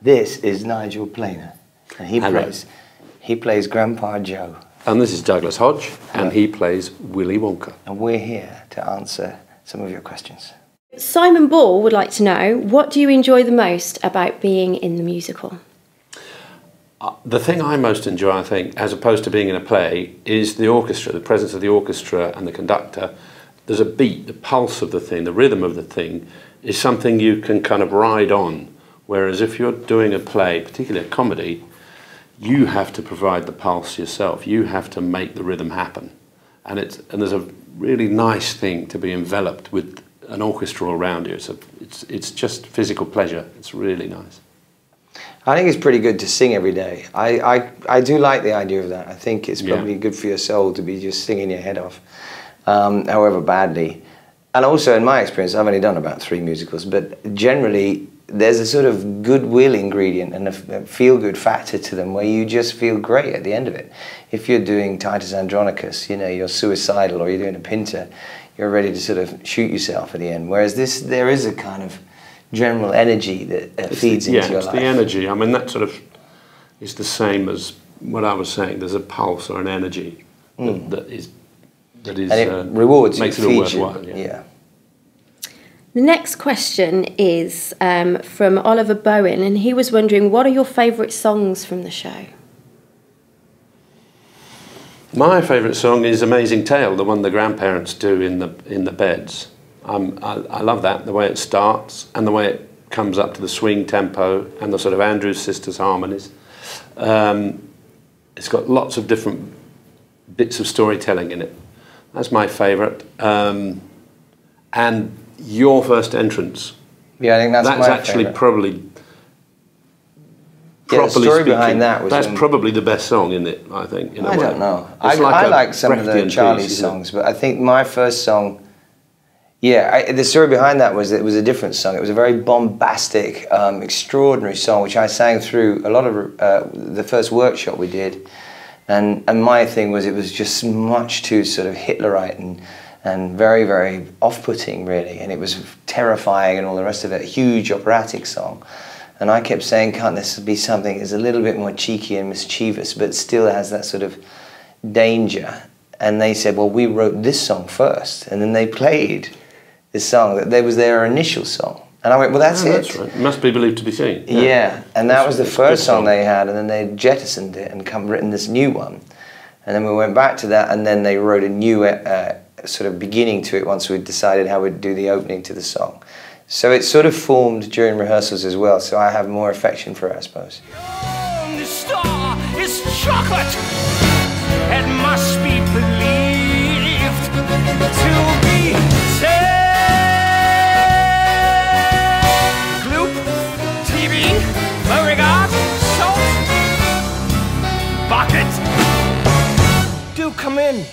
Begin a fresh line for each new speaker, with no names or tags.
This is Nigel Planer, and he plays Grandpa Joe.
And this is Douglas Hodge, and he plays Willy Wonka.
And we're here to answer some of your questions.
Simon Ball would like to know, what do you enjoy the most about being in the musical?
The thing I most enjoy, I think, as opposed to being in a play, is the orchestra, the presence of the orchestra and the conductor. There's a beat, the pulse of the thing, the rhythm of the thing is something you can kind of ride on. Whereas if you're doing a play, particularly a comedy, you have to provide the pulse yourself. You have to make the rhythm happen. And there's a really nice thing to be enveloped with an orchestra around you. It's just physical pleasure. It's really nice.
I think it's pretty good to sing every day. I do like the idea of that. I think it's probably good for your soul to be just singing your head off, however badly. And also, in my experience, I've only done about 3 musicals, but generally there's a sort of goodwill ingredient and a feel-good factor to them where you just feel great at the end of it. If you're doing Titus Andronicus, you know, you're suicidal, or you're doing a Pinter, you're ready to sort of shoot yourself at the end. Whereas this, there is a kind of general energy that feeds into your life.
Yeah, it's the energy. I mean, that sort of is the same as what I was saying. There's a pulse or an energy that and it
rewards
makes
you,
it all
feeds
worthwhile.
you. Yeah.
The next question is from Oliver Bowen, and he was wondering, what are your favourite songs from the show?
My favourite song is Amazing Tale, the one the grandparents do in the beds. I love that, the way it starts and the way it comes up to the swing tempo and the sort of Andrews Sisters harmonies. It's got lots of different bits of storytelling in it. That's my favourite. And your first entrance.
Yeah, I think that's
actually
favourite.
Properly
the story
speaking,
behind that was...
That's probably the best song, isn't it, I think, in a way.
I don't know. I
like
like some of the Charlie songs, but I think my first song... Yeah, the story behind that was that it was a different song. It was a very bombastic, extraordinary song, which I sang through a lot of the first workshop we did. And my thing was, it was just much too sort of Hitlerite and very, very off-putting, really. And it was terrifying and all the rest of it, a huge operatic song. And I kept saying, can't this be something that's a little bit more cheeky and mischievous, but still has that sort of danger? And they said, well, we wrote this song first. And then they played this song, that was their initial song. And I went, well, that's it.
That's right. It must be believed to be seen.
Yeah, and that was the first song they had, and then they jettisoned it and written this new one. And then we went back to that, and then they wrote a new sort of beginning to it once we'd decided how we'd do the opening to the song. So it sort of formed during rehearsals as well, so I have more affection for it, I suppose.
The star is chocolate. It must be believed to be said. Gloop, TV, Beauregard, salt, bucket. Do come in.